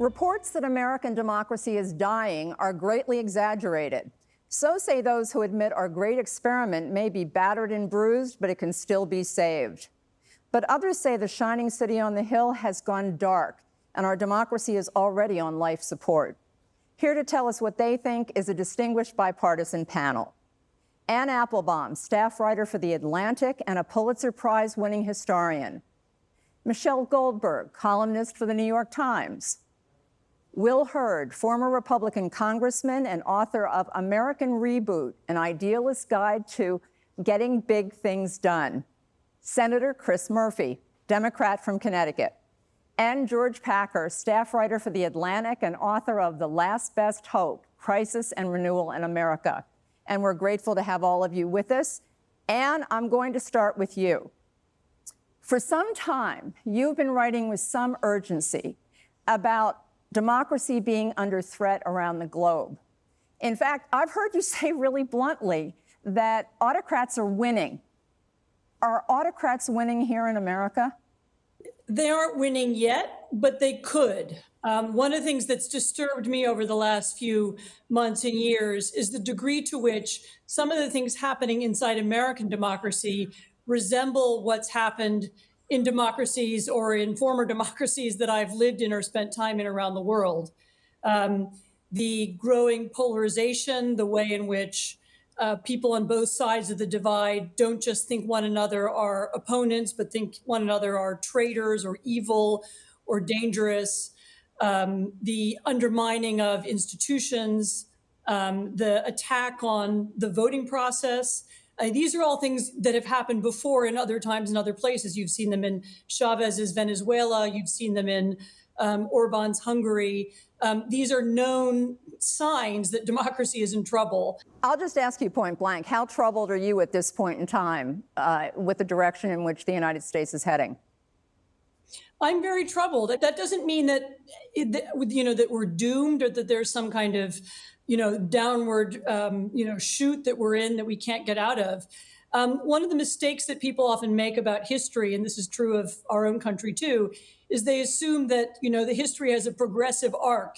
Reports that American democracy is dying are greatly exaggerated. So say those who admit our great experiment may be battered and bruised, but it can still be saved. But others say the shining city on the hill has gone dark, and our democracy is already on life support. Here to tell us what they think is a distinguished bipartisan panel. Anne Applebaum, staff writer for The Atlantic and a Pulitzer Prize-winning historian. Michelle Goldberg, columnist for The New York Times. Will Hurd, former Republican congressman and author of American Reboot, an idealist guide to getting big things done. Senator Chris Murphy, Democrat from Connecticut. And George Packer, staff writer for The Atlantic and author of The Last Best Hope, Crisis and Renewal in America. And we're grateful to have all of you with us. And I'm going to start with you. For some time, you've been writing with some urgency about democracy being under threat around the globe. In fact, I've heard you say really bluntly that autocrats are winning. Are autocrats winning here in America? They aren't winning yet, but they could. One of the things that's disturbed me over the last few months and years is the degree to which some of the things happening inside American democracy resemble what's happened in democracies or in former democracies that I've lived in or spent time in around the world. The growing polarization, the way in which people on both sides of the divide don't just think one another are opponents, but think one another are traitors or evil or dangerous, the undermining of institutions, the attack on the voting process. These are all things that have happened before in other times in other places. You've seen them in Chavez's Venezuela. You've seen them in Orban's Hungary. These are known signs that democracy is in trouble. I'll just ask you point blank, how troubled are you at this point in time with the direction in which the United States is heading? I'm very troubled. That doesn't mean that, that we're doomed or that there's some kind of, downward, chute that we're in that we can't get out of. One of the mistakes that people often make about history, and this is true of our own country too, is they assume that, the history has a progressive arc,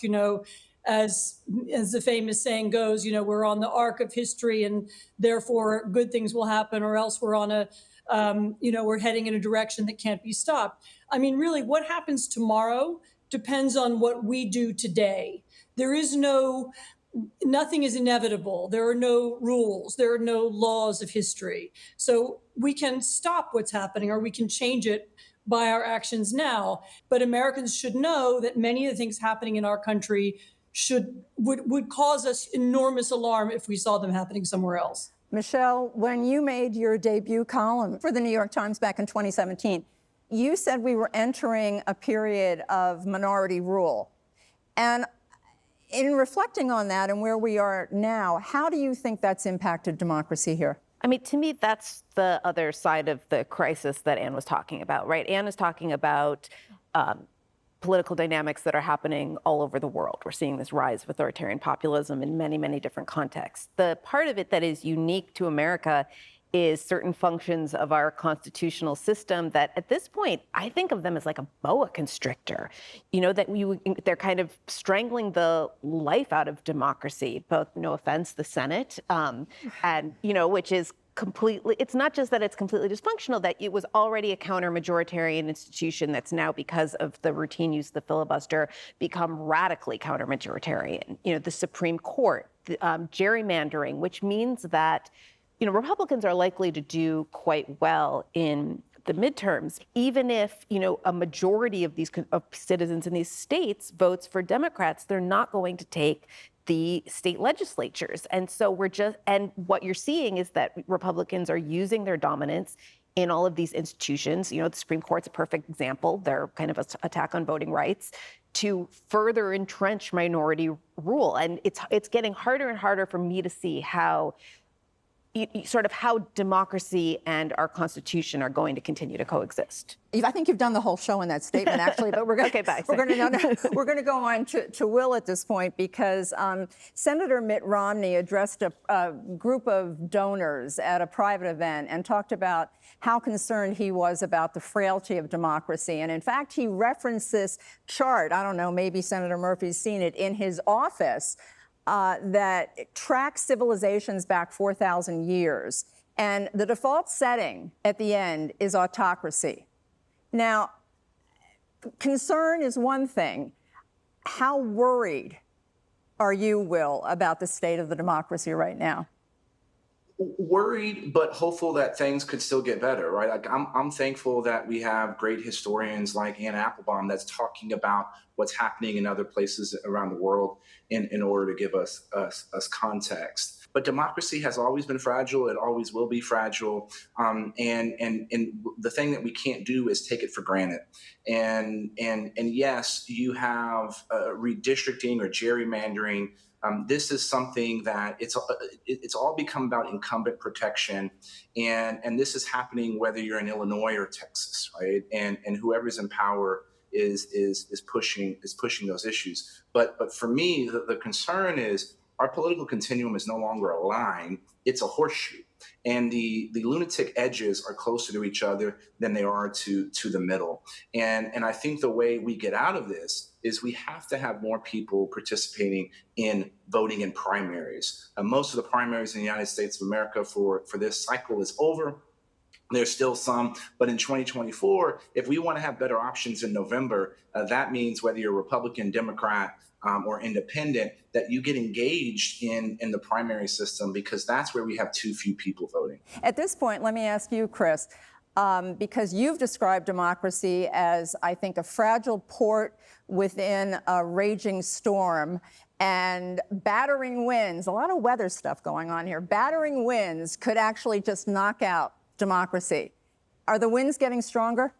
as the famous saying goes, we're on the arc of history and therefore good things will happen, or else we're on we're heading in a direction that can't be stopped. I mean, really, what happens tomorrow depends on what we do today. Nothing is inevitable. There are no rules. There are no laws of history. So we can stop what's happening or we can change it by our actions now. But Americans should know that many of the things happening in our country would cause us enormous alarm if we saw them happening somewhere else. Michelle, when you made your debut column for the New York Times back in 2017, you said we were entering a period of minority rule. And in reflecting on that and where we are now, how do you think that's impacted democracy here? I mean, to me, that's the other side of the crisis that Anne was talking about, right? Anne is talking about political dynamics that are happening all over the world. We're seeing this rise of authoritarian populism in many, many different contexts. The part of it that is unique to America is certain functions of our constitutional system that at this point, I think of them as like a boa constrictor, they're kind of strangling the life out of democracy, both, no offense, the Senate, which is completely, it's not just that it's completely dysfunctional, that it was already a counter-majoritarian institution that's now, because of the routine use of the filibuster, become radically counter-majoritarian. The Supreme Court, gerrymandering, which means that Republicans are likely to do quite well in the midterms, even if, a majority of these citizens in these states votes for Democrats, they're not going to take the state legislatures. And so and what you're seeing is that Republicans are using their dominance in all of these institutions. The Supreme Court's a perfect example. Their kind of attack on voting rights to further entrench minority rule. And it's getting harder and harder for me to see how sort of how democracy and our Constitution are going to continue to coexist. I think you've done the whole show in that statement, actually, but we're going Okay, bye. we're going to go on to Will at this point, because Senator Mitt Romney addressed a group of donors at a private event and talked about how concerned he was about the frailty of democracy. And in fact, he referenced this chart, I don't know, maybe Senator Murphy's seen it, in his office, that tracks civilizations back 4,000 years. And the default setting at the end is autocracy. Now, concern is one thing. How worried are you, Will, about the state of the democracy right now? Worried, but hopeful that things could still get better, right? Like I'm thankful that we have great historians like Anne Applebaum that's talking about what's happening in other places around the world in order to give us context. But democracy has always been fragile. It always will be fragile. And the thing that we can't do is take it for granted. And yes, you have redistricting or gerrymandering. This is something that it's all become about incumbent protection, and this is happening whether you're in Illinois or Texas, right? And whoever's in power is pushing those issues. But for me, the concern is our political continuum is no longer a line; it's a horseshoe, and the lunatic edges are closer to each other than they are to the middle. And I think the way we get out of this is we have to have more people participating in voting in primaries. Most of the primaries in the United States of America for this cycle is over. There's still some, but in 2024, if we want to have better options in November, that means whether you're Republican, Democrat, or independent, that you get engaged in the primary system, because that's where we have too few people voting. At this point, let me ask you, Chris, because you've described democracy as, I think, a fragile port within a raging storm, and battering winds, a lot of weather stuff going on here, battering winds could actually just knock out democracy. Are the winds getting stronger?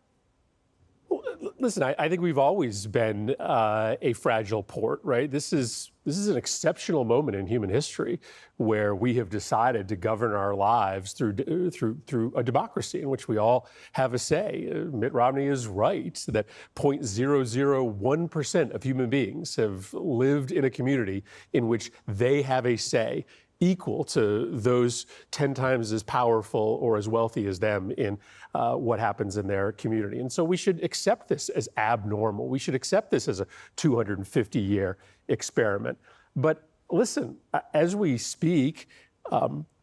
Listen, I think we've always been a fragile port, right? This is an exceptional moment in human history where we have decided to govern our lives through a democracy in which we all have a say. Mitt Romney is right that 0.001% of human beings have lived in a community in which they have a say equal to those 10 times as powerful or as wealthy as them in what happens in their community. And so we should accept this as abnormal. We should accept this as a 250-year experiment. But listen, as we speak,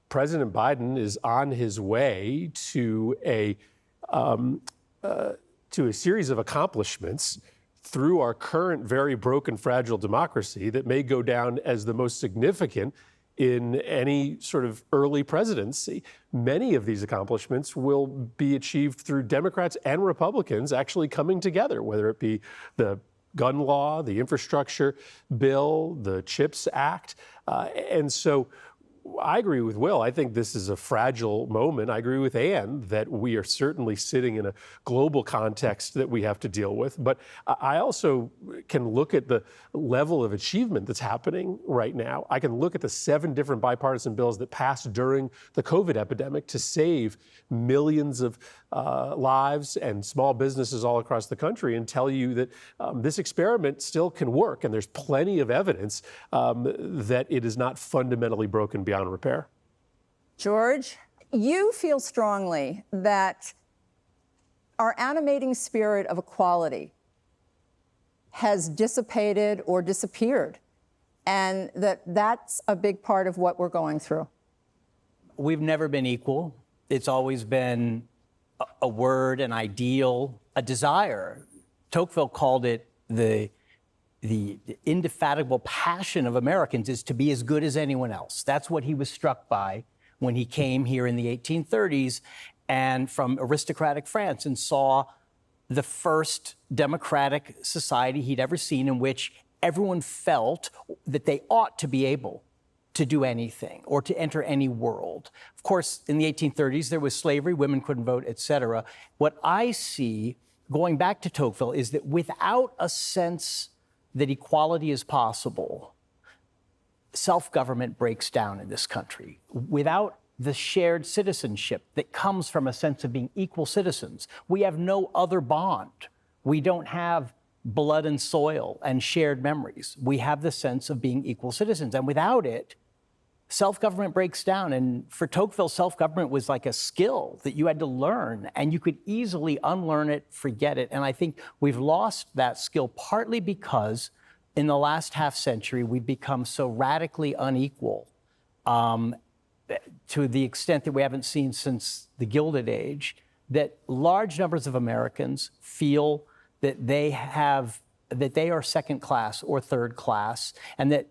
President Biden is on his way to a series of accomplishments through our current very broken, fragile democracy that may go down as the most significant in any sort of early presidency. Many of these accomplishments will be achieved through Democrats and Republicans actually coming together, whether it be the gun law, the infrastructure bill, the CHIPS Act. And so I agree with Will. I think this is a fragile moment. I agree with Anne that we are certainly sitting in a global context that we have to deal with. But I also can look at the level of achievement that's happening right now. I can look at the 7 different bipartisan bills that passed during the COVID epidemic to save millions of lives and small businesses all across the country and tell you that this experiment still can work. And there's plenty of evidence that it is not fundamentally broken beyond repair. George, you feel strongly that our animating spirit of equality has dissipated or disappeared, and that's a big part of what we're going through. We've never been equal. It's always been a word, an ideal, a desire. Tocqueville called it the indefatigable passion of Americans is to be as good as anyone else. That's what he was struck by when he came here in the 1830s and from aristocratic France and saw the first democratic society he'd ever seen in which everyone felt that they ought to be able to do anything or to enter any world. Of course, in the 1830s, there was slavery, women couldn't vote, et cetera. What I see, going back to Tocqueville, is that without a sense that equality is possible, self-government breaks down in this country. Without the shared citizenship that comes from a sense of being equal citizens. We have no other bond. We don't have blood and soil and shared memories. We have the sense of being equal citizens. And without it, self-government breaks down. And for Tocqueville, self-government was like a skill that you had to learn, and you could easily unlearn it, forget it. And I think we've lost that skill partly because in the last half century, we've become so radically unequal to the extent that we haven't seen since the Gilded Age, that large numbers of Americans feel that they are second class or third class, and that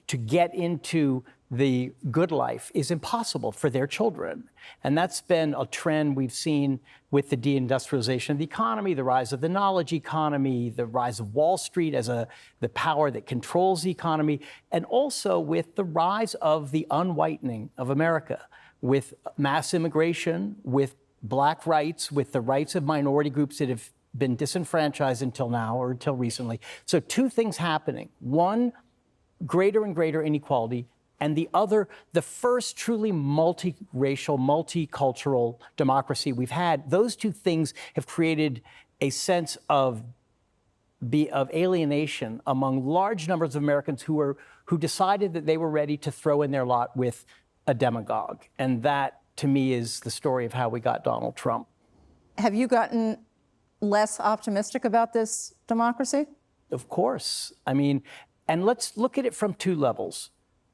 to get into the good life is impossible for their children. And that's been a trend we've seen with the deindustrialization of the economy, the rise of the knowledge economy, the rise of Wall Street as the power that controls the economy, and also with the rise of the unwhitening of America, with mass immigration, with Black rights, with the rights of minority groups that have been disenfranchised until now or until recently. So two things happening. One, greater and greater inequality, and the other, the first truly multiracial, multicultural democracy we've had. Those two things have created a sense of alienation among large numbers of Americans who decided that they were ready to throw in their lot with a demagogue. And that, to me, is the story of how we got Donald Trump. Have you gotten less optimistic about this democracy? Of course. I mean, and let's look at it from two levels.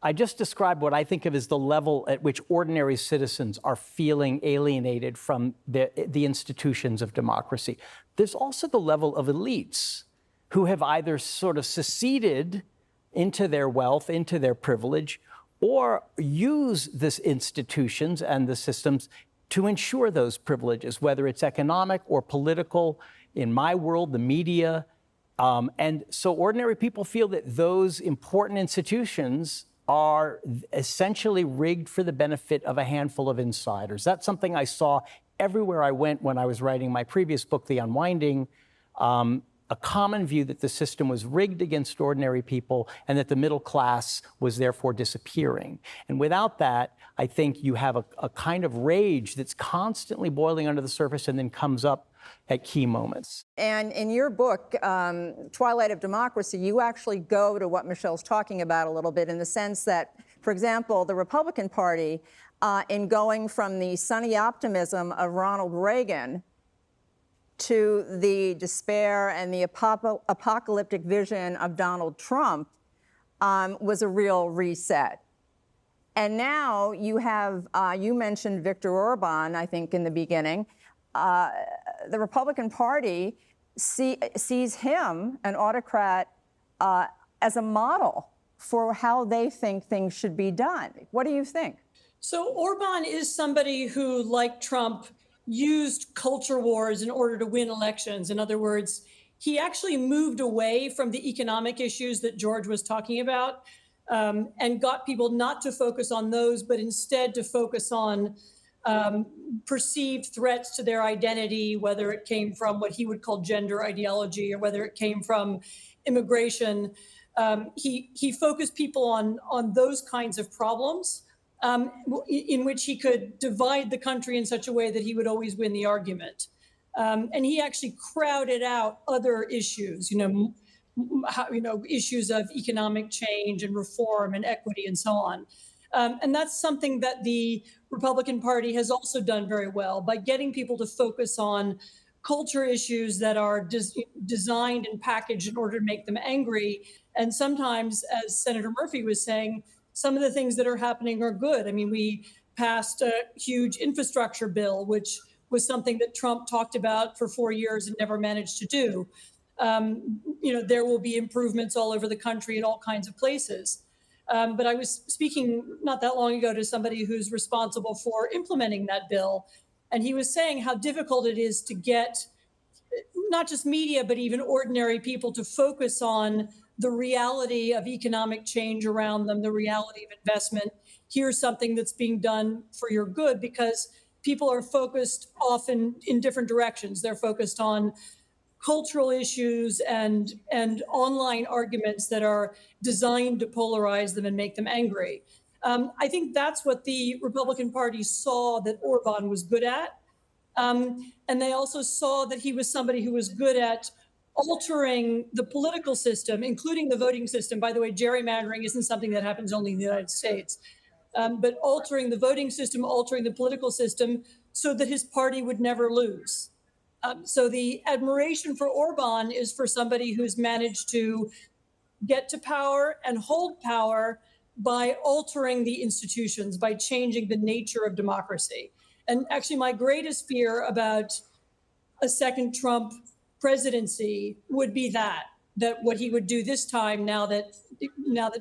I just described what I think of as the level at which ordinary citizens are feeling alienated from the institutions of democracy. There's also the level of elites who have either sort of seceded into their wealth, into their privilege, or use these institutions and the systems to ensure those privileges, whether it's economic or political. In my world, the media. And so ordinary people feel that those important institutions are essentially rigged for the benefit of a handful of insiders. That's something I saw everywhere I went when I was writing my previous book, The Unwinding, a common view that the system was rigged against ordinary people and that the middle class was therefore disappearing. And without that, I think you have a kind of rage that's constantly boiling under the surface and then comes up at key moments. And in your book, Twilight of Democracy, you actually go to what Michelle's talking about a little bit in the sense that, for example, the Republican Party, in going from the sunny optimism of Ronald Reagan to the despair and the apocalyptic vision of Donald Trump, was a real reset. And now you have, you mentioned Viktor Orban, I think, in the beginning. The Republican Party sees him, an autocrat, as a model for how they think things should be done. What do you think? So Orban is somebody who, like Trump, used culture wars in order to win elections. In other words, he actually moved away from the economic issues that George was talking about, and got people not to focus on those, but instead to focus on perceived threats to their identity, whether it came from what he would call gender ideology or whether it came from immigration. He focused people on those kinds of problems, in which he could divide the country in such a way that he would always win the argument. And he actually crowded out other issues, issues of economic change and reform and equity and so on. And that's something that the Republican Party has also done very well by getting people to focus on culture issues that are designed and packaged in order to make them angry. And sometimes, as Senator Murphy was saying, some of the things that are happening are good. I mean, we passed a huge infrastructure bill, which was something that Trump talked about for 4 years and never managed to do. There will be improvements all over the country in all kinds of places. But I was speaking not that long ago to somebody who's responsible for implementing that bill. And he was saying how difficult it is to get not just media, but even ordinary people to focus on the reality of economic change around them, the reality of investment. Here's something that's being done for your good, because people are focused often in different directions. They're focused on cultural issues and online arguments that are designed to polarize them and make them angry. I think that's what the Republican Party saw that Orban was good at. And they also saw that he was somebody who was good at altering the political system, including the voting system. By the way, gerrymandering isn't something that happens only in the United States, but altering the voting system, altering the political system so that his party would never lose. So the admiration for Orban is for somebody who's managed to get to power and hold power by altering the institutions, by changing the nature of democracy. And actually, my greatest fear about a second Trump presidency would be that what he would do this time, now that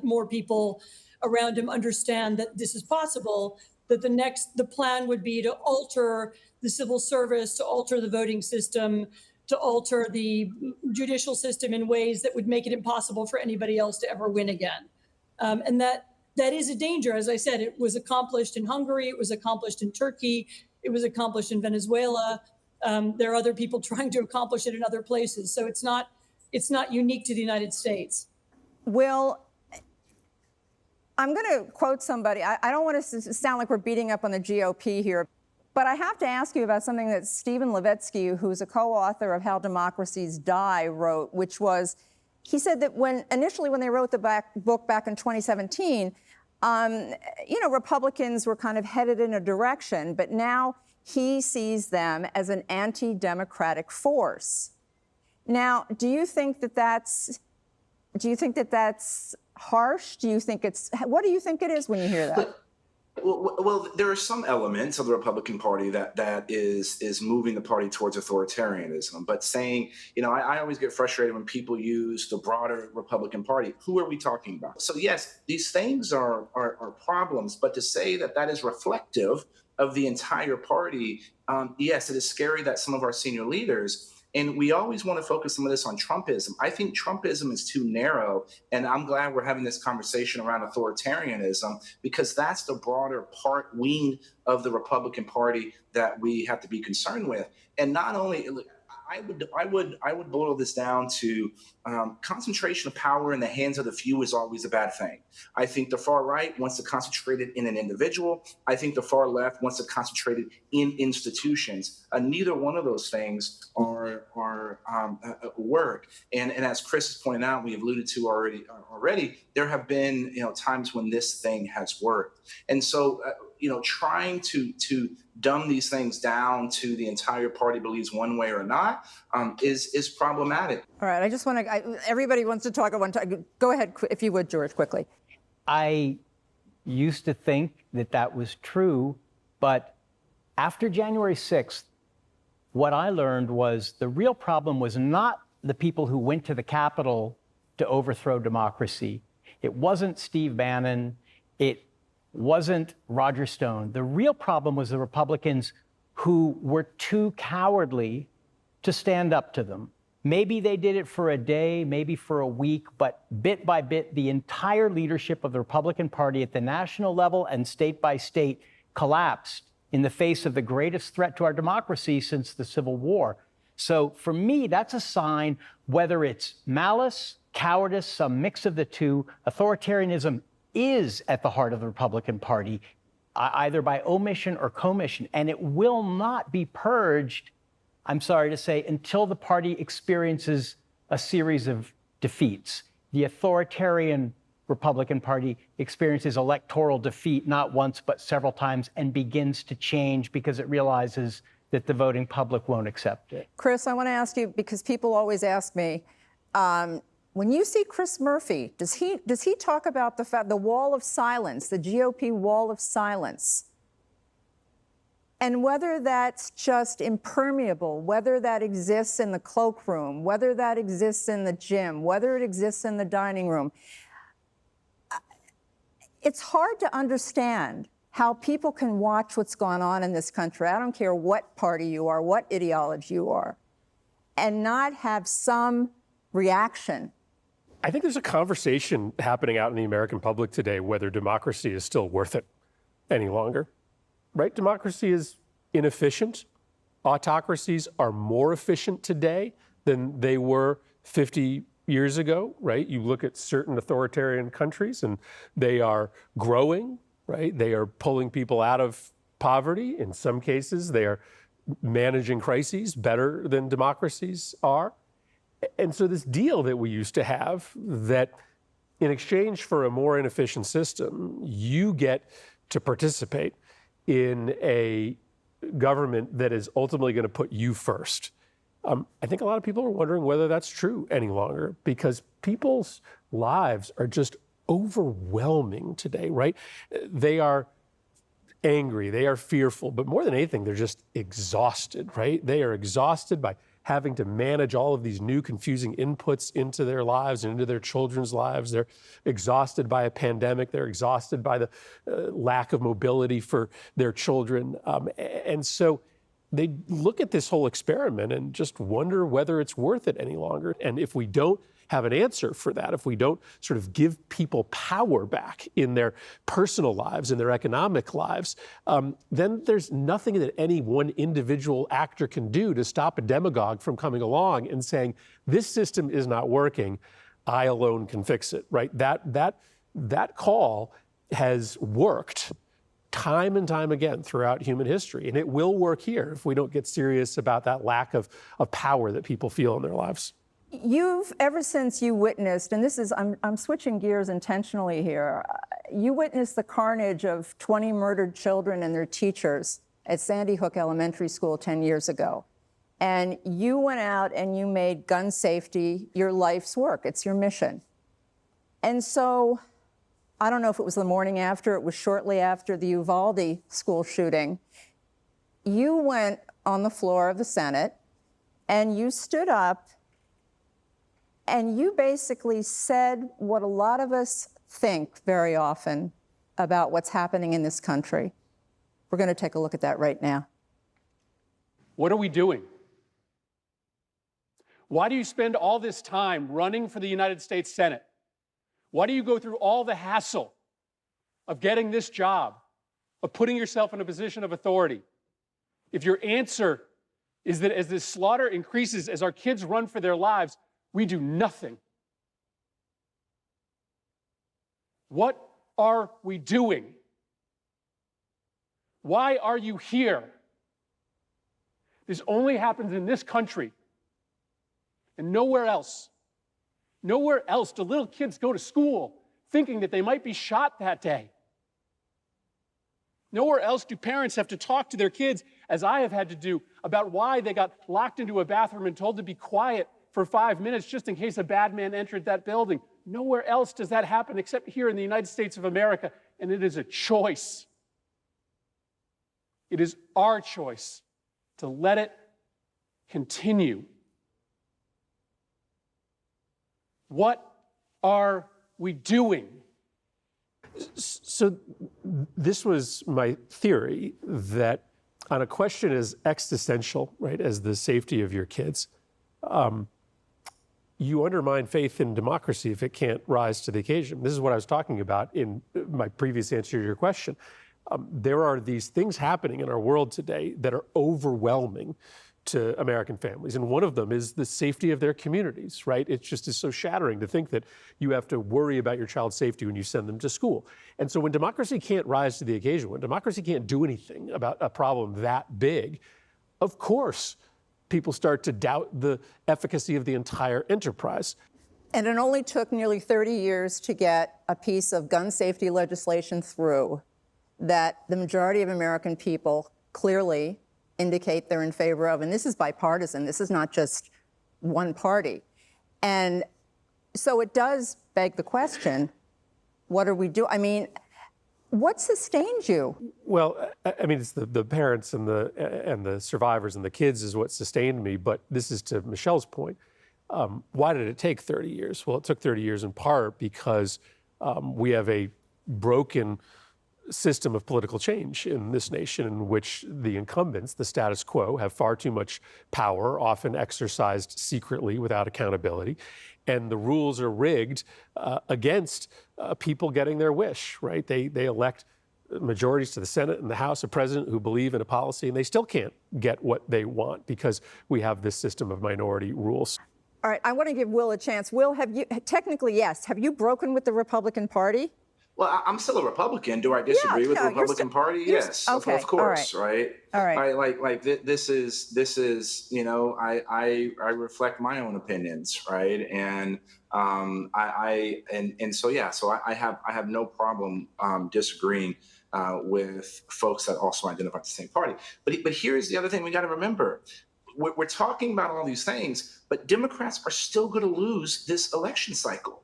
more people around him understand that this is possible, that the plan would be to alter the civil service, to alter the voting system, to alter the judicial system in ways that would make it impossible for anybody else to ever win again. And that is a danger. As I said, it was accomplished in Hungary, it was accomplished in Turkey, it was accomplished in Venezuela. There are other people trying to accomplish it in other places. So it's not unique to the United States. Will, I'm going to quote somebody. I don't want to sound like we're beating up on the GOP here, but I have to ask you about something that Stephen Levitsky, who's a co-author of How Democracies Die, wrote, which was, he said that initially when they wrote the book back in 2017, Republicans were kind of headed in a direction, but now he sees them as an anti-democratic force. Now, do you think that that's harsh? What do you think it is when you hear that? Well, there are some elements of the Republican Party that is moving the party towards authoritarianism. But saying, I always get frustrated when people use the broader Republican Party. Who are we talking about? So yes, these things are problems. But to say that is reflective of the entire party, yes, it is scary that some of our senior leaders. And we always want to focus some of this on Trumpism. I think Trumpism is too narrow, and I'm glad we're having this conversation around authoritarianism, because that's the broader wing of the Republican Party that we have to be concerned with. And not only, I would boil this down to concentration of power in the hands of the few is always a bad thing. I think the far right wants to concentrate it in an individual. I think the far left wants to concentrate it in institutions. Neither one of those things work. And as Chris has pointed out, we have alluded to already, there have been times when this thing has worked. And so trying to dumb these things down to the entire party believes one way or not is problematic. All right, I just want to, everybody wants to talk at one time. Go ahead, if you would, George, quickly. I used to think that was true, but after January 6th, what I learned was the real problem was not the people who went to the Capitol to overthrow democracy. It wasn't Steve Bannon. It wasn't Roger Stone. The real problem was the Republicans who were too cowardly to stand up to them. Maybe they did it for a day, maybe for a week, but bit by bit, the entire leadership of the Republican Party at the national level and state by state collapsed in the face of the greatest threat to our democracy since the Civil War. So for me, that's a sign, whether it's malice, cowardice, some mix of the two, authoritarianism is at the heart of the Republican Party, either by omission or commission, and it will not be purged, I'm sorry to say, until the party experiences a series of defeats. The authoritarian Republican Party experiences electoral defeat not once but several times and begins to change because it realizes that the voting public won't accept it. Chris, I want to ask you, because people always ask me, when you see Chris Murphy, does he talk about the wall of silence, the GOP wall of silence, and whether that's just impermeable, whether that exists in the cloakroom, whether that exists in the gym, whether it exists in the dining room? It's hard to understand how people can watch what's going on in this country. I don't care what party you are, what ideology you are, and not have some reaction. I think there's a conversation happening out in the American public today whether democracy is still worth it any longer, right? Democracy is inefficient. Autocracies are more efficient today than they were 50 years ago, right? You look at certain authoritarian countries and they are growing right? They are pulling people out of poverty. In some cases, they are managing crises better than democracies are. And so this deal that we used to have, that in exchange for a more inefficient system, you get to participate in a government that is ultimately going to put you first. I think a lot of people are wondering whether that's true any longer, because people's lives are just overwhelming today, right? They are angry, they are fearful, but more than anything, they're just exhausted, right? They are exhausted by having to manage all of these new confusing inputs into their lives and into their children's lives. They're exhausted by a pandemic. They're exhausted by the lack of mobility for their children. And so they look at this whole experiment and just wonder whether it's worth it any longer. And if we don't have an answer for that, if we don't sort of give people power back in their personal lives, in their economic lives, then there's nothing that any one individual actor can do to stop a demagogue from coming along and saying, this system is not working, I alone can fix it, right? That call has worked time and time again throughout human history, and it will work here if we don't get serious about that lack of power that people feel in their lives. You've, ever since you witnessed, and this is, I'm switching gears intentionally here, you witnessed the carnage of 20 murdered children and their teachers at Sandy Hook Elementary School 10 years ago. And you went out and you made gun safety your life's work. It's your mission. And so, I don't know if it was the morning after, it was shortly after the Uvalde school shooting, you went on the floor of the Senate and you stood up and you basically said what a lot of us think very often about what's happening in this country. We're going to take a look at that right now. What are we doing? Why do you spend all this time running for the United States Senate? Why do you go through all the hassle of getting this job, of putting yourself in a position of authority? If your answer is that as this slaughter increases, as our kids run for their lives, we do nothing. What are we doing? Why are you here? This only happens in this country and nowhere else. Nowhere else do little kids go to school thinking that they might be shot that day. Nowhere else do parents have to talk to their kids, as I have had to do, about why they got locked into a bathroom and told to be quiet for 5 minutes just in case a bad man entered that building. Nowhere else does that happen except here in the United States of America, and it is a choice. It is our choice to let it continue. What are we doing? So this was my theory, that on a question as existential, right, as the safety of your kids, you undermine faith in democracy if it can't rise to the occasion. This is what I was talking about in my previous answer to your question. There are these things happening in our world today that are overwhelming to American families. And one of them is the safety of their communities, right? It just is so shattering to think that you have to worry about your child's safety when you send them to school. And so when democracy can't rise to the occasion, when democracy can't do anything about a problem that big, of course, people start to doubt the efficacy of the entire enterprise. And it only took nearly 30 years to get a piece of gun safety legislation through that the majority of American people clearly indicate they're in favor of. And this is bipartisan. This is not just one party. And so it does beg the question, what are we doing? I mean, what sustains you? Well, I mean, it's the parents and the survivors and the kids is what sustained me. But this is to Michelle's point. Why did it take 30 years? Well, it took 30 years in part because we have a broken system of political change in this nation in which the incumbents, the status quo, have far too much power, often exercised secretly without accountability. And the rules are rigged against people getting their wish, right? They elect majorities to the Senate and the House, a president who believe in a policy, and they still can't get what they want because we have this system of minority rules. All right, I want to give Will a chance. Will, have you, technically, yes, have you broken with the Republican Party? Well, I'm still a Republican. Do I Yeah, disagree with the no, you're still, Republican Party? Yes, of okay. All right. course, right? All right. This is I reflect my own opinions, right? And so yeah, so I have no problem disagreeing with folks that also identify with the same party. But here's the other thing we got to remember: we're talking about all these things, but Democrats are still going to lose this election cycle.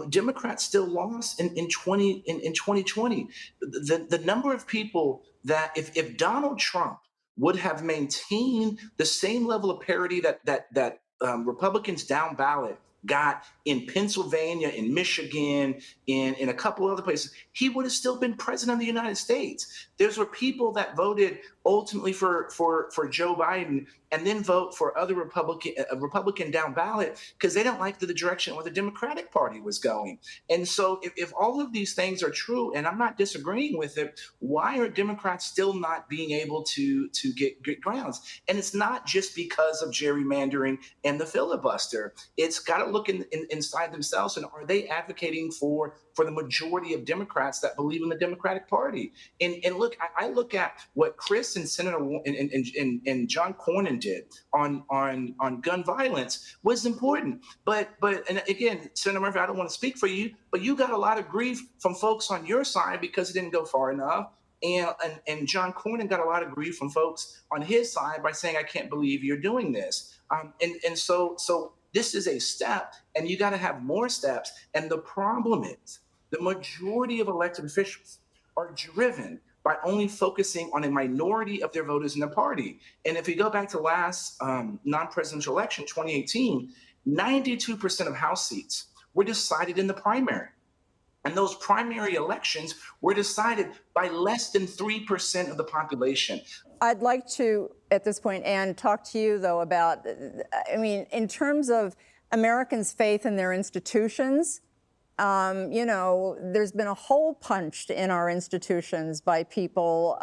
Democrats still lost in 2020. The number of people that if Donald Trump would have maintained the same level of parity that Republicans down ballot got in Pennsylvania, in Michigan, in a couple other places, he would have still been president of the United States. Those were people that voted ultimately for Joe Biden and then vote for other Republican down ballot because they don't like the direction where the Democratic Party was going. And so if all of these things are true, and I'm not disagreeing with it, why are Democrats still not being able to get grounds? And it's not just because of gerrymandering and the filibuster. It's got to look inside themselves, and are they advocating for the majority of Democrats that believe in the Democratic Party? And look, I look at what Chris and Senator and John Cornyn did on gun violence was important. But and again, Senator Murphy, I don't want to speak for you, but you got a lot of grief from folks on your side because it didn't go far enough. And John Cornyn got a lot of grief from folks on his side by saying, I can't believe you're doing this. And so this is a step, and you got to have more steps. And the problem is the majority of elected officials are driven by only focusing on a minority of their voters in the party. And if you go back to last non-presidential election, 2018, 92% of House seats were decided in the primary. And those primary elections were decided by less than 3% of the population. I'd like to, at this point, Ann, talk to you, though, about, in terms of Americans' faith in their institutions, there's been a hole punched in our institutions by people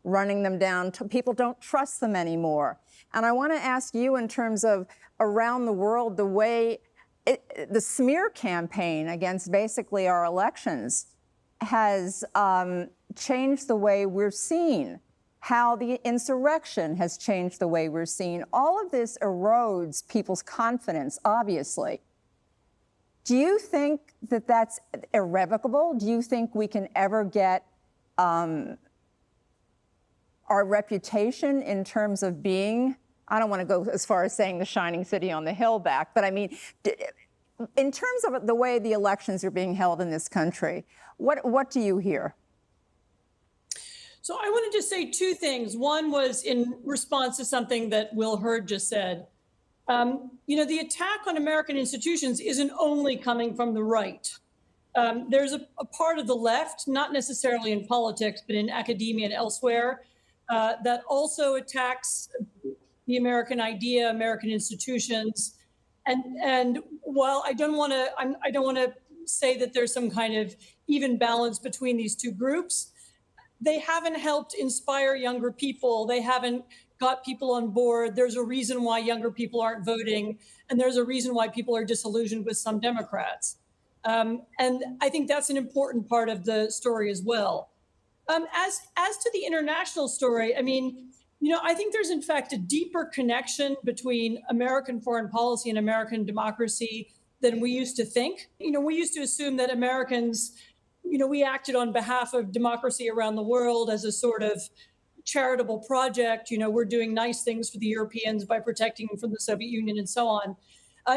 running them down. People don't trust them anymore. And I want to ask you, in terms of around the world, the way the smear campaign against basically our elections has changed the way we're seen, how the insurrection has changed the way we're seen. All of this erodes people's confidence, obviously. Do you think that that's irrevocable? Do you think we can ever get our reputation in terms of being, I don't want to go as far as saying the shining city on the hill back, but I mean, in terms of the way the elections are being held in this country, what do you hear? So I wanted to say two things. One was in response to something that Will Hurd just said. The attack on American institutions isn't only coming from the right. There's a part of the left, not necessarily in politics, but in academia and elsewhere, that also attacks the American idea, American institutions. And while I don't want to say that there's some kind of even balance between these two groups, they haven't helped inspire younger people. They haven't got people on board. There's a reason why younger people aren't voting, and there's a reason why people are disillusioned with some Democrats. And I think that's an important part of the story as well. As to the international story, I think there's in fact a deeper connection between American foreign policy and American democracy than we used to think. We used to assume that Americans, we acted on behalf of democracy around the world as a sort of charitable project. We're doing nice things for the Europeans by protecting them from the Soviet Union and so on.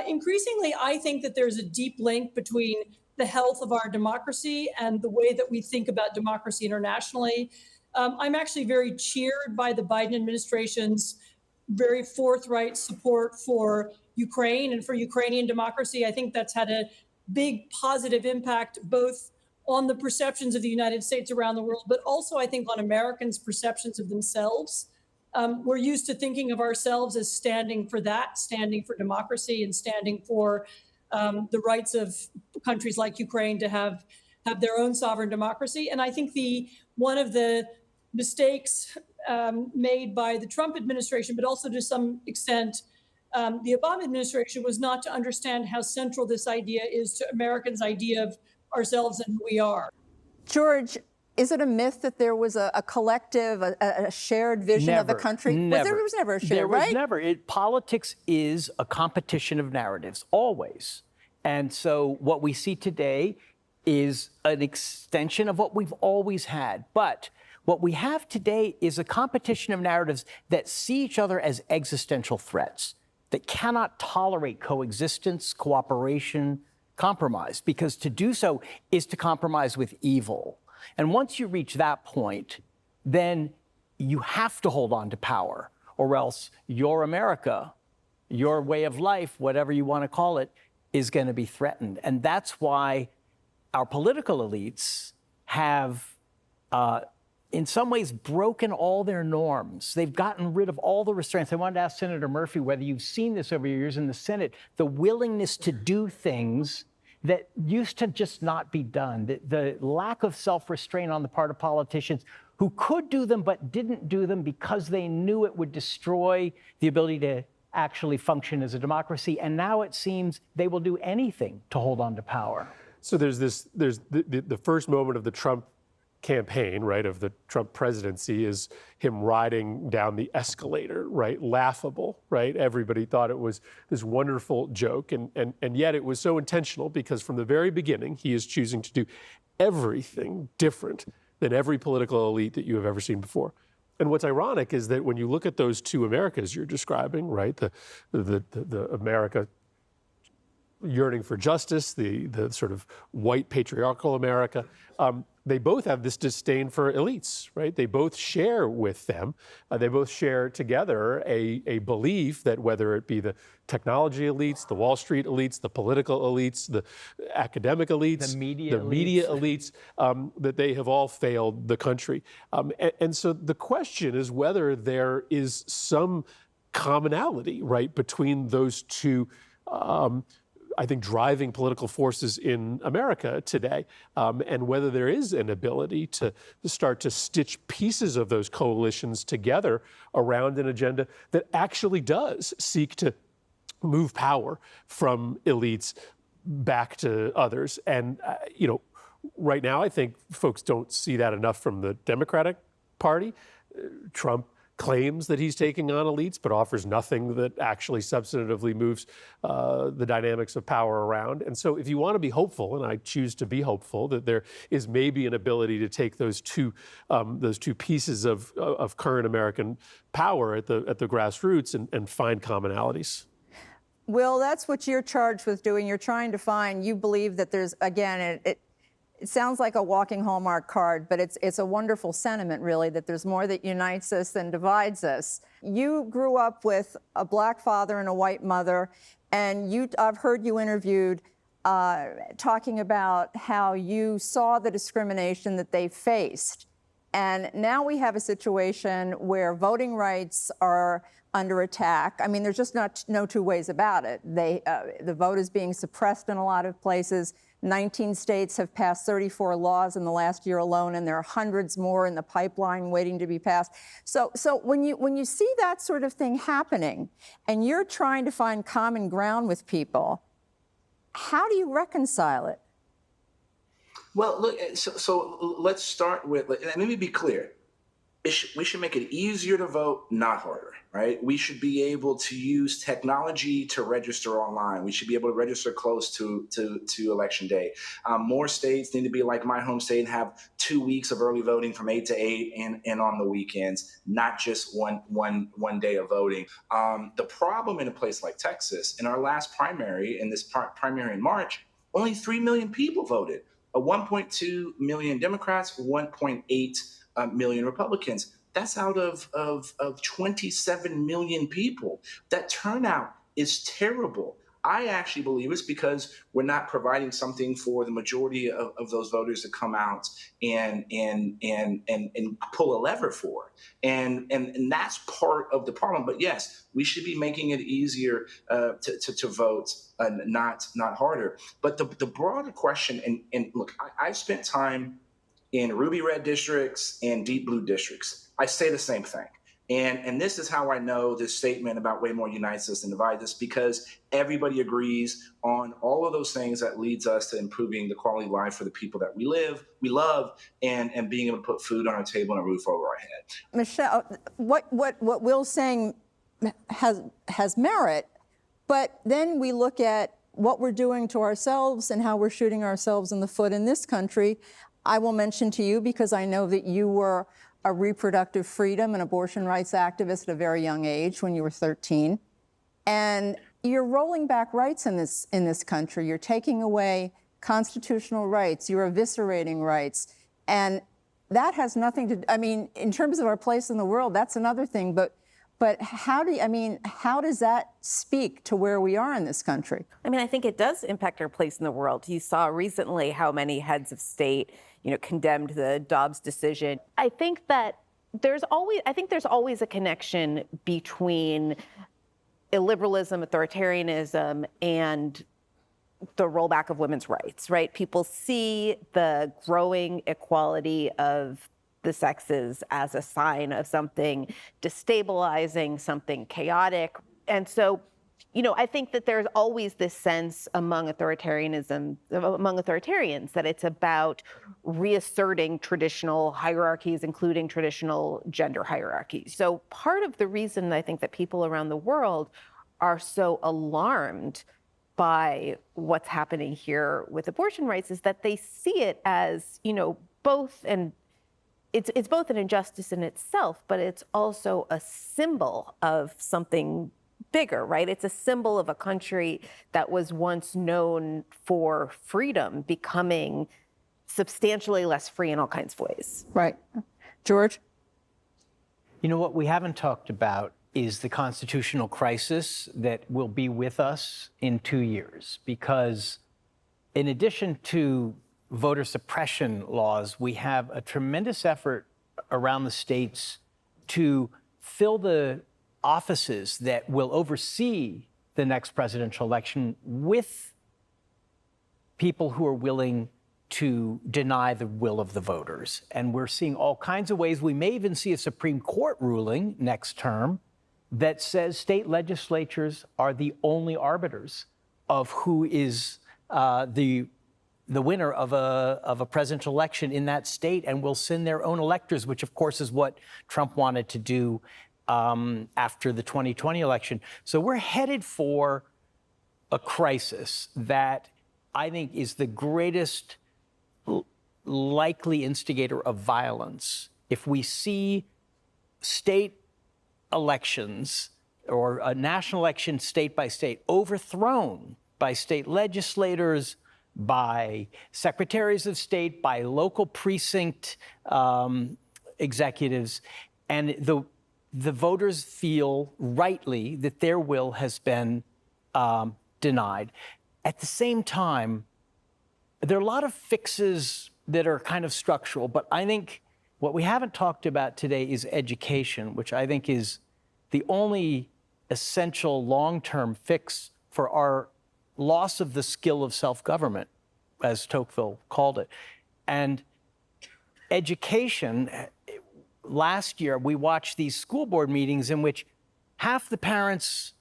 Increasingly, I think that there's a deep link between the health of our democracy and the way that we think about democracy internationally. I'm actually very cheered by the Biden administration's very forthright support for Ukraine and for Ukrainian democracy. I think that's had a big positive impact, both on the perceptions of the United States around the world, but also I think on Americans' perceptions of themselves. We're used to thinking of ourselves as standing for that, standing for democracy and standing for the rights of countries like Ukraine to have their own sovereign democracy. And I think one of the mistakes made by the Trump administration, but also to some extent the Obama administration, was not to understand how central this idea is to Americans' idea of ourselves and who we are. George, is it a myth that there was a collective, a shared vision of the country? Never. There was never a shared, There was right? never. Politics is a competition of narratives, always. And so what we see today is an extension of what we've always had. But what we have today is a competition of narratives that see each other as existential threats, that cannot tolerate coexistence, cooperation, compromise, because to do so is to compromise with evil. And once you reach that point, then you have to hold on to power, or else your America, your way of life, whatever you want to call it, is going to be threatened. And that's why our political elites have, in some ways, broken all their norms. They've gotten rid of all the restraints. I wanted to ask Senator Murphy whether you've seen this over your years in the Senate, the willingness to do things that used to just not be done, the lack of self-restraint on the part of politicians who could do them but didn't do them because they knew it would destroy the ability to actually function as a democracy. And now it seems they will do anything to hold on to power. So there's the first moment of the Trump campaign, right, of the Trump presidency is him riding down the escalator, right, laughable, right? Everybody thought it was this wonderful joke, and yet it was so intentional because from the very beginning, he is choosing to do everything different than every political elite that you have ever seen before. And what's ironic is that when you look at those two Americas you're describing, right, the America yearning for justice, the sort of white patriarchal America, they both have this disdain for elites, right? They both share with them, they both share together a belief that whether it be the technology elites, the Wall Street elites, the political elites, the academic elites, the media elites, that they have all failed the country. And so the question is whether there is some commonality, right, between those two I think, driving political forces in America today, and whether there is an ability to start to stitch pieces of those coalitions together around an agenda that actually does seek to move power from elites back to others. And, right now, I think folks don't see that enough from the Democratic Party. Trump claims that he's taking on elites, but offers nothing that actually substantively moves the dynamics of power around. And so if you want to be hopeful, and I choose to be hopeful, that there is maybe an ability to take those two pieces of current American power at the grassroots and find commonalities. Will, that's what you're charged with doing. You're trying to find, you believe that there's, again, it sounds like a walking Hallmark card, but it's a wonderful sentiment, really, that there's more that unites us than divides us. You grew up with a black father and a white mother, and I've heard you interviewed talking about how you saw the discrimination that they faced. And now we have a situation where voting rights are under attack. I mean, there's just no two ways about it. The vote is being suppressed in a lot of places. 19 states have passed 34 laws in the last year alone, and there are hundreds more in the pipeline waiting to be passed. So when you see that sort of thing happening, and you're trying to find common ground with people, how do you reconcile it? Well, look, so let's start with, let me be clear. We should make it easier to vote, not harder, right? We should be able to use technology to register online. We should be able to register close to Election Day. More states need to be like my home state and have 2 weeks of early voting from 8 to 8 and on the weekends, not just one day of voting. The problem in a place like Texas, in our last primary, in this primary in March, only 3 million people voted. 1.2 million Democrats, 1.8 million Republicans. That's out of 27 million people. That turnout is terrible. I actually believe it's because we're not providing something for the majority of those voters to come out and pull a lever for. And that's part of the problem. But yes, we should be making it easier to vote, not harder. But the broader question, and look, I've spent time in ruby red districts and deep blue districts. I say the same thing. And this is how I know this statement about way more unites us than divides us, because everybody agrees on all of those things that leads us to improving the quality of life for the people that we love, and being able to put food on our table and a roof over our head. Michelle, what Will's saying has merit, but then we look at what we're doing to ourselves and how we're shooting ourselves in the foot in this country. I will mention to you, because I know that you were a reproductive freedom and abortion rights activist at a very young age when you were 13. And you're rolling back rights in this country. You're taking away constitutional rights. You're eviscerating rights. And that has nothing to, I mean, in terms of our place in the world, that's another thing. But how does that speak to where we are in this country? I mean, I think it does impact our place in the world. You saw recently how many heads of state, condemned the Dobbs decision. I think that there's always a connection between illiberalism, authoritarianism, and the rollback of women's rights, right? People see the growing equality of the sexes as a sign of something destabilizing, something chaotic. And so, I think that there's always this sense among authoritarians that it's about reasserting traditional hierarchies, including traditional gender hierarchies. So part of the reason I think that people around the world are so alarmed by what's happening here with abortion rights is that they see it as, both, and it's both an injustice in itself, but it's also a symbol of something bigger, right? It's a symbol of a country that was once known for freedom becoming substantially less free in all kinds of ways. Right. George? What we haven't talked about is the constitutional crisis that will be with us in 2 years, because in addition to voter suppression laws, we have a tremendous effort around the states to fill the offices that will oversee the next presidential election with people who are willing to deny the will of the voters. And we're seeing all kinds of ways. We may even see a Supreme Court ruling next term that says state legislatures are the only arbiters of who is the winner of a presidential election in that state, and will send their own electors, which of course is what Trump wanted to do after the 2020 election. So we're headed for a crisis that I think is the greatest likely instigator of violence. If we see state elections or a national election state by state overthrown by state legislators, by secretaries of state, by local precinct executives, and the voters feel rightly that their will has been denied. At the same time, there are a lot of fixes that are kind of structural, but I think what we haven't talked about today is education, which I think is the only essential long-term fix for our loss of the skill of self-government, as Tocqueville called it. And education, last year, we watched these school board meetings in which half the parents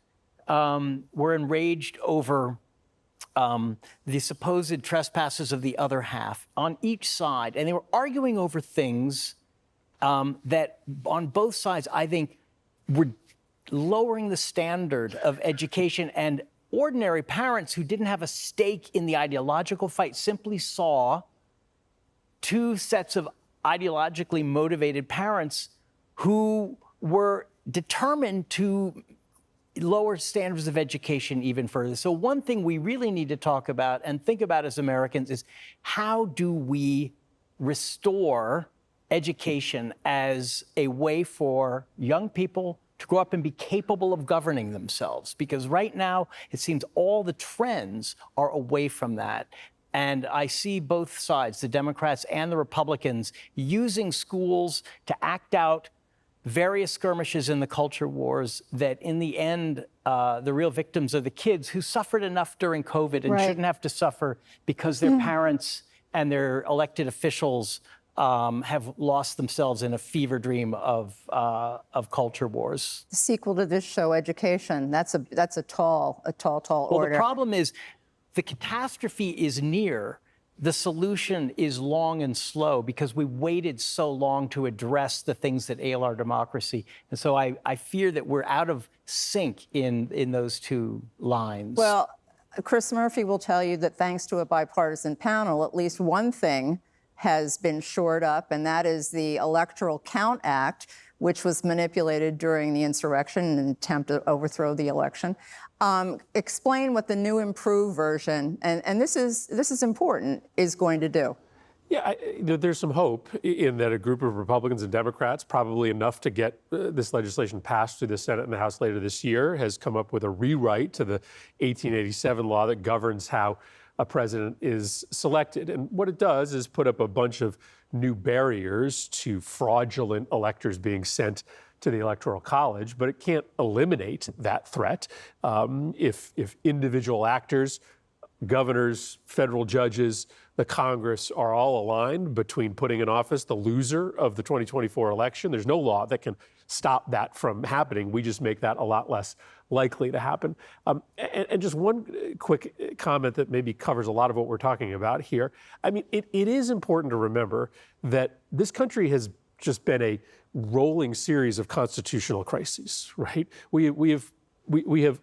were enraged over the supposed trespasses of the other half on each side. And they were arguing over things that on both sides, I think, were lowering the standard of education. And ordinary parents who didn't have a stake in the ideological fight simply saw two sets of ideologically motivated parents who were determined to lower standards of education even further. So one thing we really need to talk about and think about as Americans is how do we restore education as a way for young people to grow up and be capable of governing themselves? Because right now, it seems all the trends are away from that. And I see both sides, the Democrats and the Republicans, using schools to act out various skirmishes in the culture wars that in the end, the real victims are the kids who suffered enough during COVID and shouldn't have to suffer because their parents and their elected officials have lost themselves in a fever dream of culture wars. The sequel to this show, Education, that's a tall Well, order. the problem is the catastrophe is near. The solution is long and slow because we waited so long to address the things that ail our democracy. And so I fear that we're out of sync in those two lines. Well, Chris Murphy will tell you that thanks to a bipartisan panel, at least one thing has been shored up, and that is the Electoral Count Act, which was manipulated during the insurrection in an attempt to overthrow the election. Explain what the new improved version, and this is important, is going to do. Yeah, there's some hope in that a group of Republicans and Democrats, probably enough to get this legislation passed through the Senate and the House later this year, has come up with a rewrite to the 1887 law that governs how a president is selected. And what it does is put up a bunch of new barriers to fraudulent electors being sent to the Electoral College, but it can't eliminate that threat. If individual actors, governors, federal judges, the Congress are all aligned between putting in office the loser of the 2024 election, there's no law that can stop that from happening. We just make that a lot less likely to happen. And just one quick comment that maybe covers a lot of what we're talking about here. I mean, it is important to remember that this country has just been a rolling series of constitutional crises, right? We have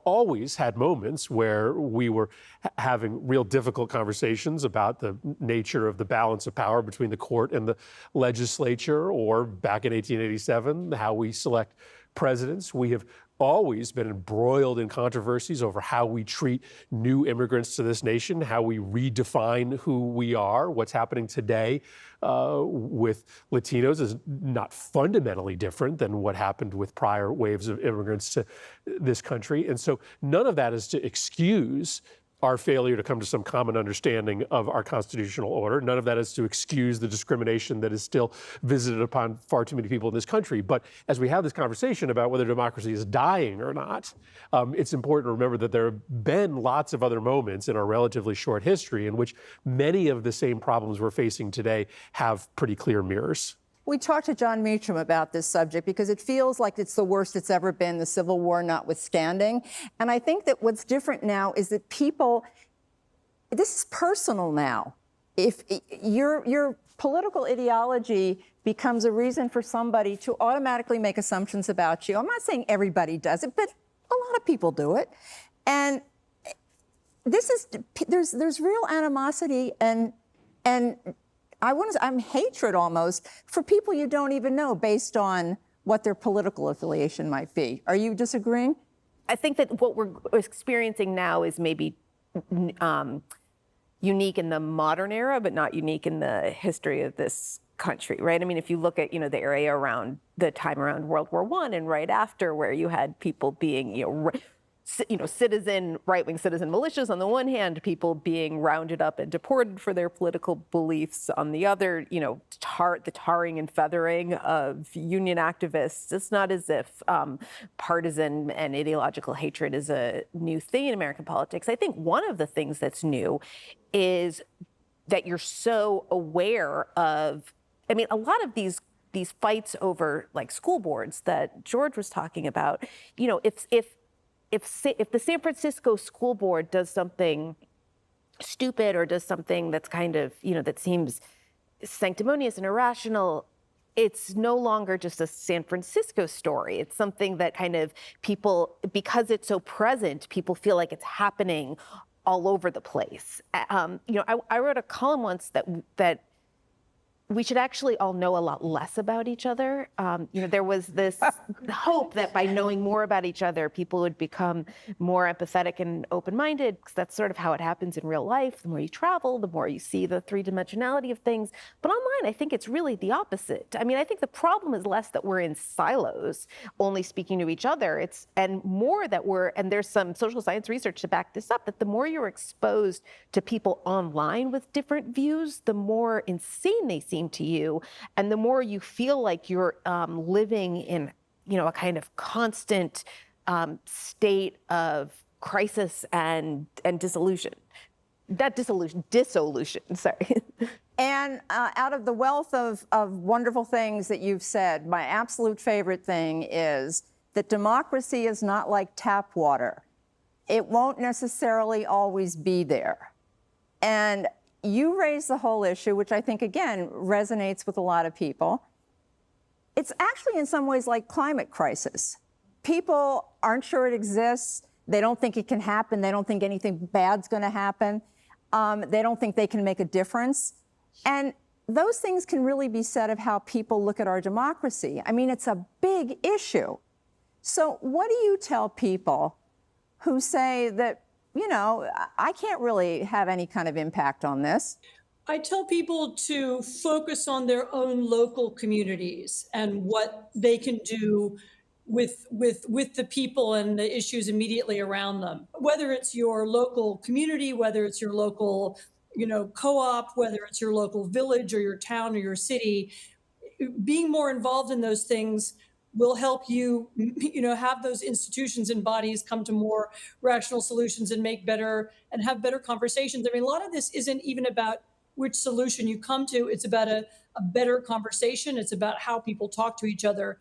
always had moments where we were having real difficult conversations about the nature of the balance of power between the court and the legislature, or back in 1887, how we select presidents. We have always been embroiled in controversies over how we treat new immigrants to this nation, how we redefine who we are. What's happening today with Latinos is not fundamentally different than what happened with prior waves of immigrants to this country. And so none of that is to excuse our failure to come to some common understanding of our constitutional order. None of that is to excuse the discrimination that is still visited upon far too many people in this country. But as we have this conversation about whether democracy is dying or not, it's important to remember that there have been lots of other moments in our relatively short history in which many of the same problems we're facing today have pretty clear mirrors. We talked to John Meacham about this subject because it feels like it's the worst it's ever been, the Civil War notwithstanding. And I think that what's different now is that this is personal now. If your political ideology becomes a reason for somebody to automatically make assumptions about you, I'm not saying everybody does it, but a lot of people do it. And there's real animosity and I'm hatred almost for people you don't even know based on what their political affiliation might be. Are you disagreeing? I think that what we're experiencing now is maybe unique in the modern era, but not unique in the history of this country, right? I mean, if you look at, the area around the time around World War I and right after, where you had people being, right-wing citizen militias on the one hand, people being rounded up and deported for their political beliefs on the other, the tarring and feathering of union activists. It's not as if partisan and ideological hatred is a new thing in American politics. I think one of the things that's new is that you're so aware of, a lot of these fights over like school boards that George was talking about, if the San Francisco school board does something stupid or does something that's kind of, that seems sanctimonious and irrational, it's no longer just a San Francisco story. It's something that kind of people, because it's so present, people feel like it's happening all over the place. I wrote a column once that we should actually all know a lot less about each other. There was this hope that by knowing more about each other, people would become more empathetic and open-minded, because that's sort of how it happens in real life. The more you travel, the more you see the three-dimensionality of things. But online, I think it's really the opposite. I think the problem is less that we're in silos, only speaking to each other. And more that and there's some social science research to back this up, that the more you're exposed to people online with different views, the more insane they seem to you, and the more you feel like you're living in, a kind of constant state of crisis and dissolution. Not dissolution, dissolution. Sorry. And out of the wealth of wonderful things that you've said, my absolute favorite thing is that democracy is not like tap water. It won't necessarily always be there. And you raise the whole issue, which I think, again, resonates with a lot of people. It's actually in some ways like climate crisis. People aren't sure it exists. They don't think it can happen. They don't think anything bad's going to happen. They don't think they can make a difference. And those things can really be said of how people look at our democracy. I mean, it's a big issue. So what do you tell people who say that, you know, I can't really have any kind of impact on this? I tell people to focus on their own local communities and what they can do with the people and the issues immediately around them. Whether it's your local community, whether it's your local, co-op, whether it's your local village or your town or your city, being more involved in those things will help you, have those institutions and bodies come to more rational solutions and have better conversations. I mean, a lot of this isn't even about which solution you come to. It's about a better conversation. It's about how people talk to each other.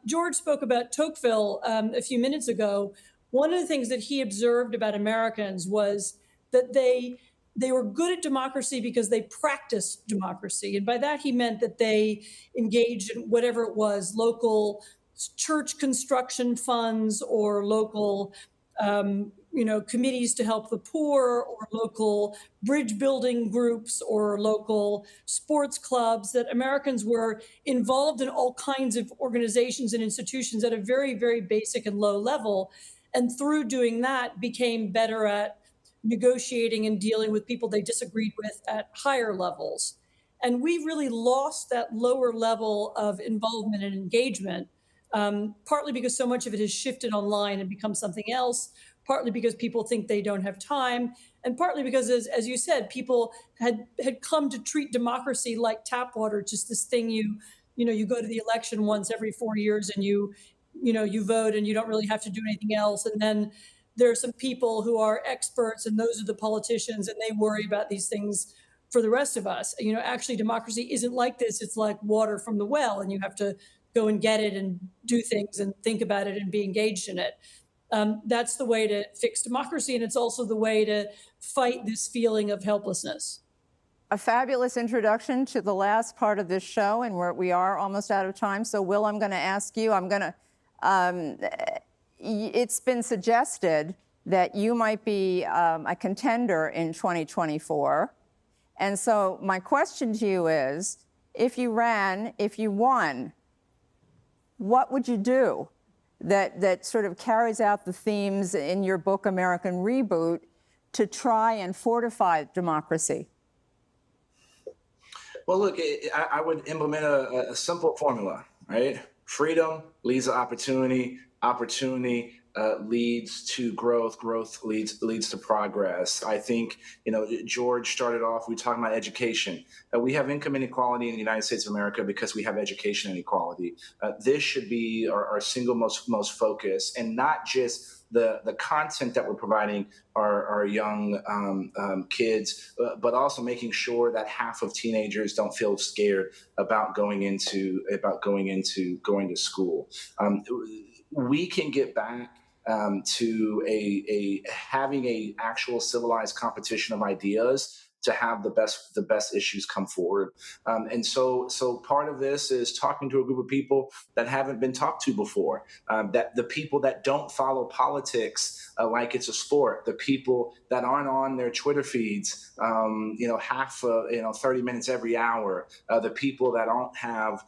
George spoke about Tocqueville a few minutes ago. One of the things that he observed about Americans was that they were good at democracy because they practiced democracy. And by that, he meant that they engaged in whatever it was, local church construction funds or local committees to help the poor, or local bridge building groups, or local sports clubs, that Americans were involved in all kinds of organizations and institutions at a very, very basic and low level. And through doing that, became better at negotiating and dealing with people they disagreed with at higher levels. And we really lost that lower level of involvement and engagement, partly because so much of it has shifted online and become something else, partly because people think they don't have time, and partly because, as you said, people had come to treat democracy like tap water, just this thing you go to the election once every 4 years and you vote and you don't really have to do anything else. And then there are some people who are experts, and those are the politicians, and they worry about these things for the rest of us. Actually, democracy isn't like this. It's like water from the well, and you have to go and get it and do things and think about it and be engaged in it. That's the way to fix democracy, and it's also the way to fight this feeling of helplessness. A fabulous introduction to the last part of this show, and we are almost out of time. So, Will, I'm going to ask you, it's been suggested that you might be a contender in 2024. And so my question to you is, if you won, what would you do that sort of carries out the themes in your book, American Reboot, to try and fortify democracy? Well, look, I would implement a simple formula, right? Freedom leads to opportunity. Opportunity leads to growth. Growth leads to progress. I think, George started off, we were talking about education. We have income inequality in the United States of America because we have education inequality. This should be our single most focus, and not just the content that we're providing our young kids, but also making sure that half of teenagers don't feel scared about going to school. We can get back to having a actual civilized competition of ideas to have the best issues come forward. And so part of this is talking to a group of people that haven't been talked to before, that the people that don't follow politics like it's a sport, the people that aren't on their Twitter feeds, 30 minutes every hour, the people that don't have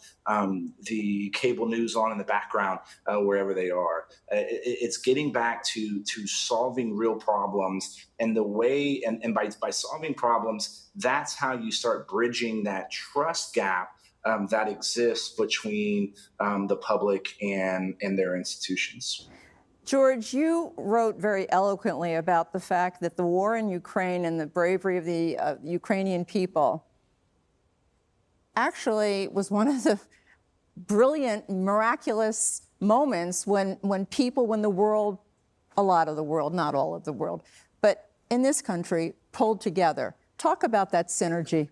the cable news on in the background wherever they are. It's getting back to solving real problems, and the way, and by solving problems, that's how you start bridging that trust gap that exists between the public and their institutions. George, you wrote very eloquently about the fact that the war in Ukraine and the bravery of the Ukrainian people actually was one of the brilliant, miraculous moments when the world, a lot of the world, not all of the world, but in this country, pulled together. Talk about that synergy.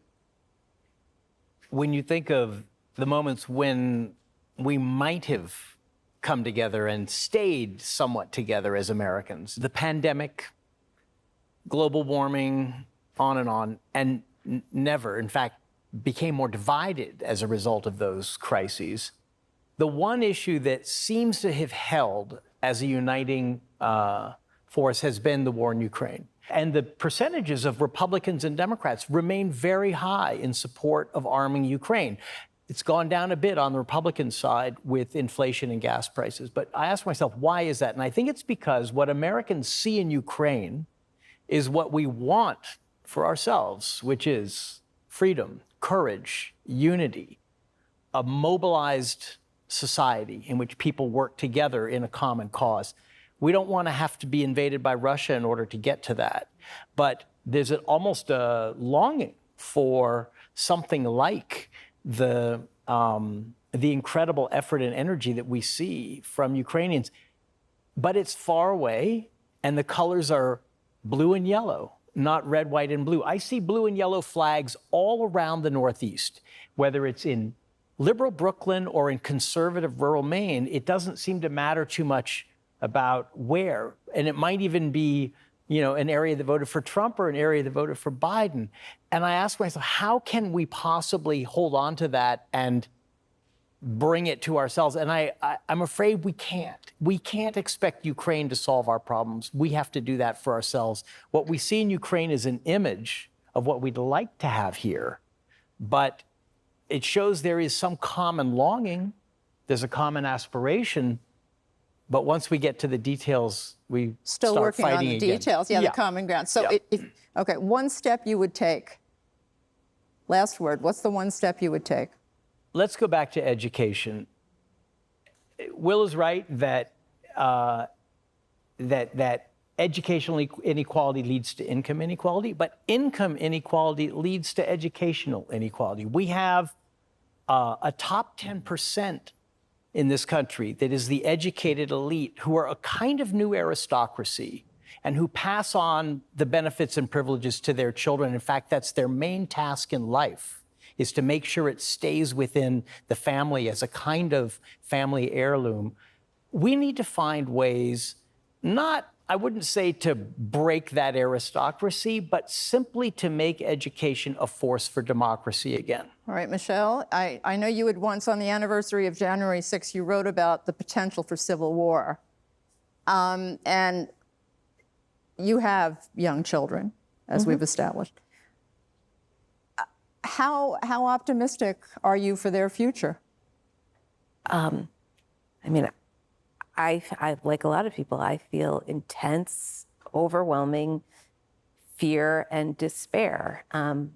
when you think of the moments when we might have come together and stayed somewhat together as Americans, the pandemic, global warming, on, and never, in fact, became more divided as a result of those crises. The one issue that seems to have held as a uniting force has been the war in Ukraine. And the percentages of Republicans and Democrats remain very high in support of arming Ukraine. It's gone down a bit on the Republican side with inflation and gas prices. But I ask myself, why is that? And I think it's because what Americans see in Ukraine is what we want for ourselves, which is freedom, courage, unity, a mobilized society in which people work together in a common cause. We don't want to have to be invaded by Russia in order to get to that. But there's almost a longing for something like the incredible effort and energy that we see from Ukrainians. But it's far away, and the colors are blue and yellow, not red, white, and blue. I see blue and yellow flags all around the Northeast, whether it's in liberal Brooklyn or in conservative rural Maine. It doesn't seem to matter too much about where. And it might even be, an area that voted for Trump or an area that voted for Biden. And I ask myself, how can we possibly hold on to that and bring it to ourselves? And I'm afraid we can't. We can't expect Ukraine to solve our problems. We have to do that for ourselves. What we see in Ukraine is an image of what we'd like to have here, but it shows there is some common longing, there's a common aspiration, but once we get to the details, we Still start working on fighting the again. details, the common ground. So, okay, one step you would take. Last word, what's the one step you would take? Let's go back to education. Will is right that that educational inequality leads to income inequality, but income inequality leads to educational inequality. We have a top 10% in this country that is the educated elite who are a kind of new aristocracy and who pass on the benefits and privileges to their children. In fact, that's their main task in life, is to make sure it stays within the family as a kind of family heirloom. We need to find ways, I wouldn't say to break that aristocracy, but simply to make education a force for democracy again. All right, Michelle, I know you had once on the anniversary of January 6th, you wrote about the potential for civil war. And you have young children, as we've established. How optimistic are you for their future? I like a lot of people, I feel intense, overwhelming fear and despair.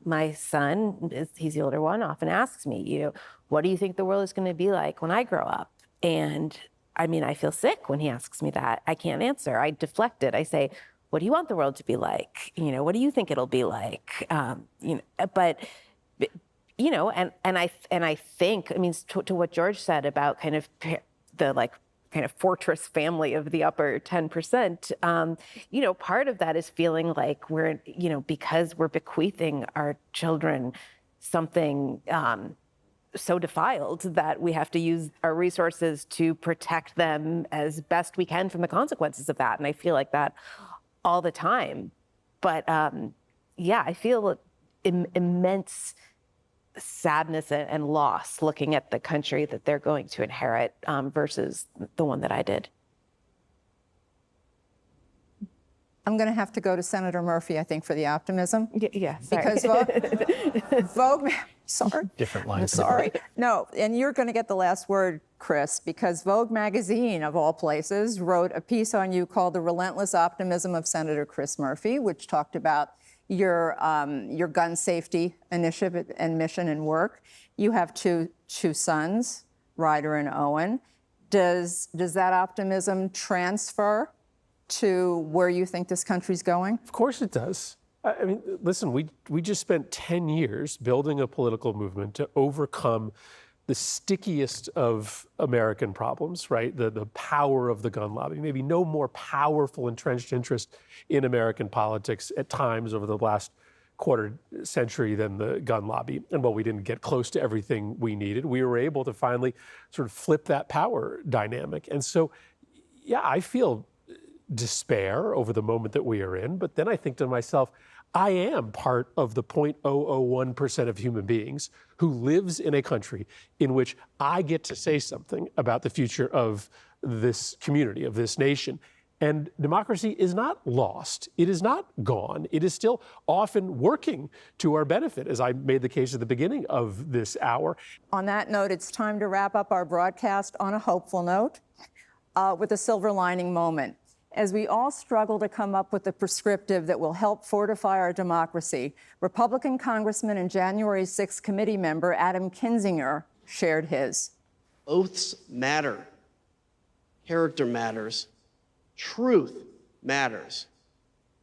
My son, he's the older one, often asks me, what do you think the world is going to be like when I grow up? And I feel sick when he asks me that. I can't answer. I deflect it. I say, what do you want the world to be like? What do you think it'll be like? But I think, to what George said about kind of the kind of fortress family of the upper 10%, part of that is feeling like we're, because we're bequeathing our children something so defiled that we have to use our resources to protect them as best we can from the consequences of that. And I feel like that all the time. But I feel immense sadness and loss looking at the country that they're going to inherit versus the one that I did. I'm going to have to go to Senator Murphy, I think, for the optimism. Yeah, sorry. Because Vogue, sorry. Different lines. Sorry. No, and you're going to get the last word, Chris, because Vogue magazine, of all places, wrote a piece on you called The Relentless Optimism of Senator Chris Murphy, which talked about your gun safety initiative and mission and work. You have two sons, Ryder and Owen. Does that optimism transfer to where you think this country's going? Of course it does. Listen, we just spent 10 years building a political movement to overcome the stickiest of American problems, right? The power of the gun lobby. Maybe no more powerful entrenched interest in American politics at times over the last quarter century than the gun lobby. And while we didn't get close to everything we needed, we were able to finally sort of flip that power dynamic. And so, yeah, I feel despair over the moment that we are in, but then I think to myself, I am part of the 0.001% of human beings who lives in a country in which I get to say something about the future of this community, of this nation. And democracy is not lost. It is not gone. It is still often working to our benefit, as I made the case at the beginning of this hour. On that note, it's time to wrap up our broadcast on a hopeful note with a silver lining moment. As we all struggle to come up with a prescriptive that will help fortify our democracy, Republican Congressman and January 6th committee member Adam Kinzinger shared his. Oaths matter. Character matters. Truth matters.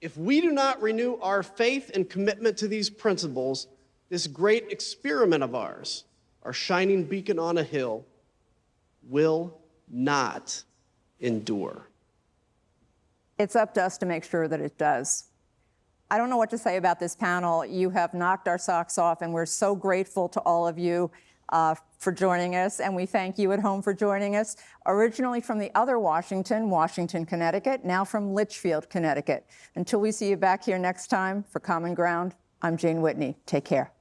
If we do not renew our faith and commitment to these principles, this great experiment of ours, our shining beacon on a hill, will not endure. It's up to us to make sure that it does. I don't know what to say about this panel. You have knocked our socks off, and we're so grateful to all of you for joining us, and we thank you at home for joining us. Originally from the other Washington, Connecticut, now from Litchfield, Connecticut. Until we see you back here next time for Common Ground, I'm Jane Whitney. Take care.